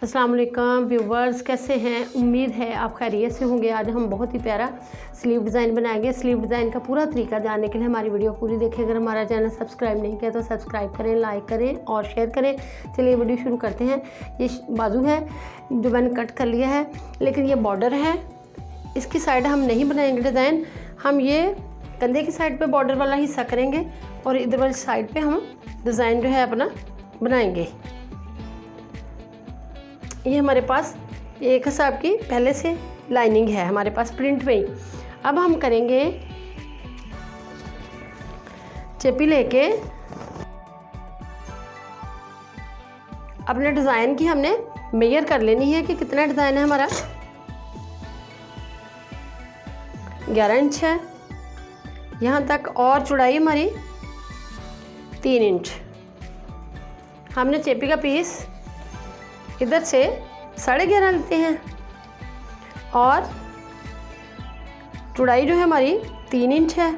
अस्सलाम वालेकुम व्यूवर्स, कैसे हैं? उम्मीद है आप खैरियत से होंगे। आज हम बहुत ही प्यारा स्लीव डिज़ाइन बनाएंगे। स्लीव डिज़ाइन का पूरा तरीका जानने के लिए हमारी वीडियो पूरी देखें। अगर हमारा चैनल सब्सक्राइब नहीं किया तो सब्सक्राइब करें, लाइक करें और शेयर करें। चलिए वीडियो शुरू करते हैं। ये बाजू है जो मैंने कट कर लिया है, लेकिन ये बॉर्डर है, इसकी साइड हम नहीं बनाएंगे डिज़ाइन। हम ये कंधे की साइड पे बॉर्डर वाला हिस्सा करेंगे और इधर वाली साइड पे हम डिज़ाइन जो है अपना बनाएंगे। ये हमारे पास एक हिसाब की पहले से लाइनिंग है हमारे पास प्रिंट में ही। अब हम करेंगे चेपी लेके अपने डिज़ाइन की हमने मेजर कर लेनी है कि कितना डिज़ाइन है हमारा। 11 इंच है यहाँ तक और चौड़ाई हमारी 3 इंच। हमने चेपी का पीस इधर से 11.5 लेते हैं और चौड़ाई जो है हमारी 3 इंच है,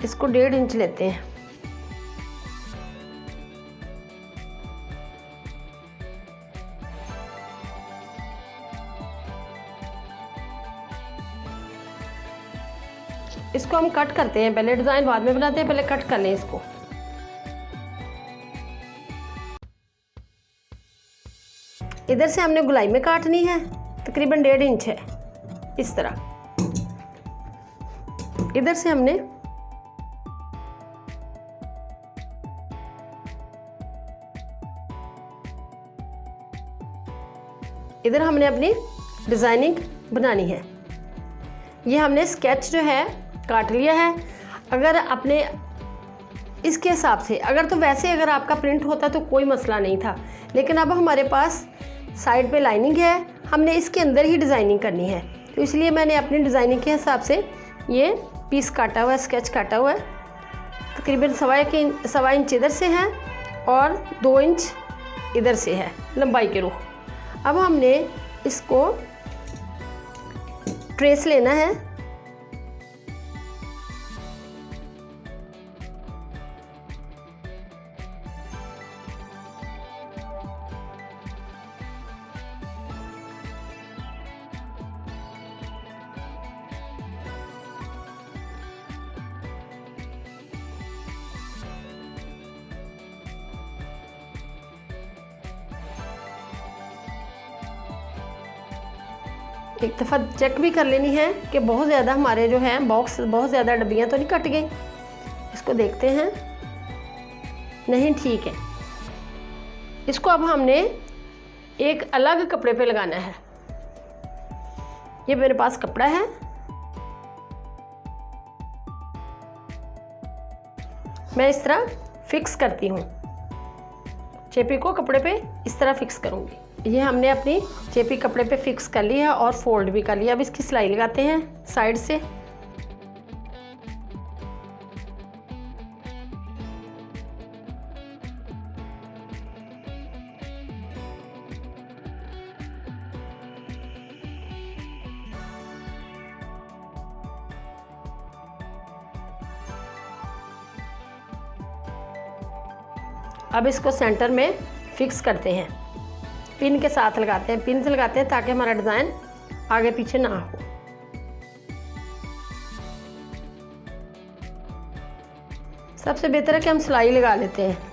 इसको 1.5 इंच लेते हैं। इसको हम कट करते हैं, पहले डिज़ाइन बाद में बनाते हैं, पहले कट कर लें इसको। इधर से हमने गुलाई में काटनी है, तकरीबन 1.5 इंच है इस तरह। इधर से हमने इधर हमने अपनी डिज़ाइनिंग बनानी है। ये हमने स्केच जो है काट लिया है। अगर अपने इसके हिसाब से अगर तो वैसे अगर आपका प्रिंट होता तो कोई मसला नहीं था, लेकिन अब हमारे पास साइड पे लाइनिंग है, हमने इसके अंदर ही डिज़ाइनिंग करनी है, तो इसलिए मैंने अपनी डिज़ाइनिंग के हिसाब से ये पीस काटा हुआ है, स्केच काटा हुआ है। तकरीबन 1.25 इंच इधर से है और 2 इंच इधर से है लंबाई के रुख। अब हमने इसको ट्रेस लेना है। एक दफ़ा चेक भी कर लेनी है कि बहुत ज़्यादा हमारे जो है बॉक्स बहुत ज़्यादा डब्बियाँ तो नहीं कट गई। इसको देखते हैं, नहीं ठीक है। इसको अब हमने एक अलग कपड़े पे लगाना है। ये मेरे पास कपड़ा है, मैं इस तरह फिक्स करती हूँ। चेपी को कपड़े पे इस तरह फिक्स करूँगी। ये हमने अपनी चेपी कपड़े पे फिक्स कर लिया और फोल्ड भी कर लिया। अब इसकी सिलाई लगाते हैं साइड से। अब इसको सेंटर में फिक्स करते हैं, पिन के साथ लगाते हैं। पिन से लगाते हैं ताकि हमारा डिज़ाइन आगे पीछे ना हो। सबसे बेहतर है कि हम सिलाई लगा लेते हैं।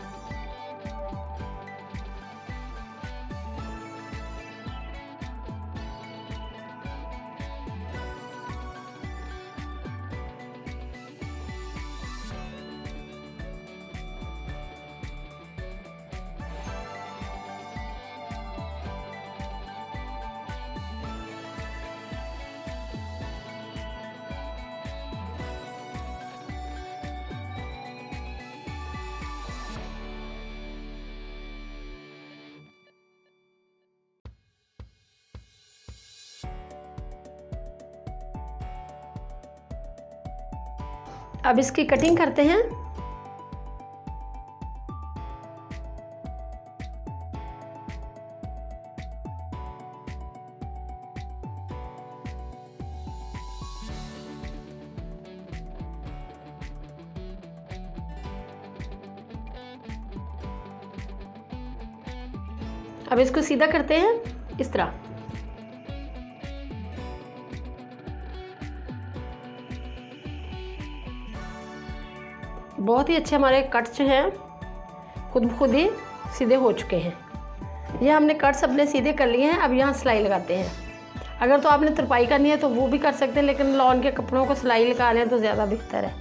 अब इसकी कटिंग करते हैं। अब इसको सीधा करते हैं इस तरह। बहुत ही अच्छे हमारे कट्स जो हैं खुद ब खुद ही सीधे हो चुके हैं। ये हमने कट्स अपने सीधे कर लिए हैं। अब यहाँ सिलाई लगाते हैं। अगर तो आपने तुरपाई करनी है तो वो भी कर सकते हैं, लेकिन लॉन के कपड़ों को सिलाई लगा लें तो ज़्यादा बेहतर है।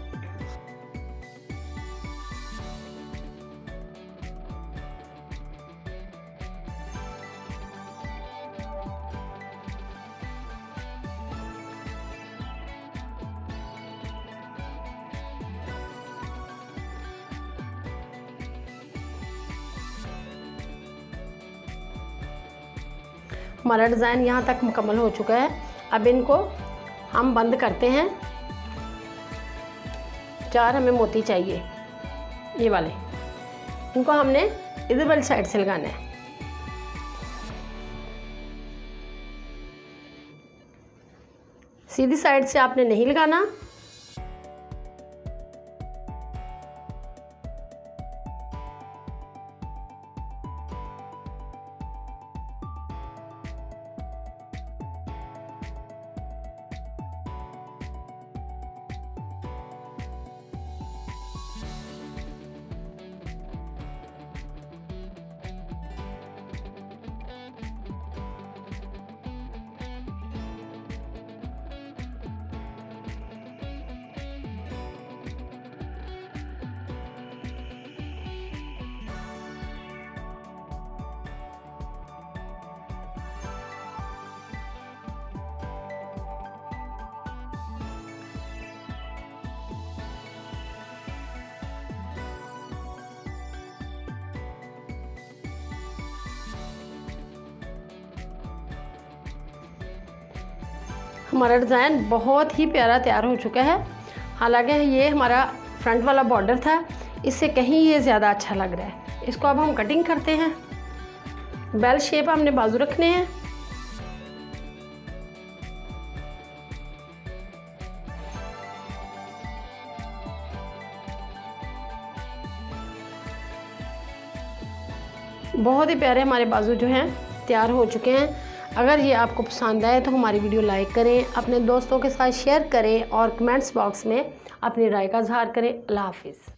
हमारा डिज़ाइन यहाँ तक मुकम्मल हो चुका है। अब इनको हम बंद करते हैं। 4 हमें मोती चाहिए, ये वाले। इनको हमने इधर वाली साइड से लगाना है। सीधी साइड से आपने नहीं लगाना। हमारा डिज़ाइन बहुत ही प्यारा तैयार हो चुका है। हालांकि ये हमारा फ्रंट वाला बॉर्डर था, इससे कहीं ये ज़्यादा अच्छा लग रहा है। इसको अब हम कटिंग करते हैं। बेल शेप हमने बाजू रखने हैं। बहुत ही प्यारे हमारे बाजू जो हैं तैयार हो चुके हैं। अगर ये आपको पसंद आए तो हमारी वीडियो लाइक करें, अपने दोस्तों के साथ शेयर करें और कमेंट्स बॉक्स में अपनी राय का इज़हार करें। अल्लाह हाफिज़।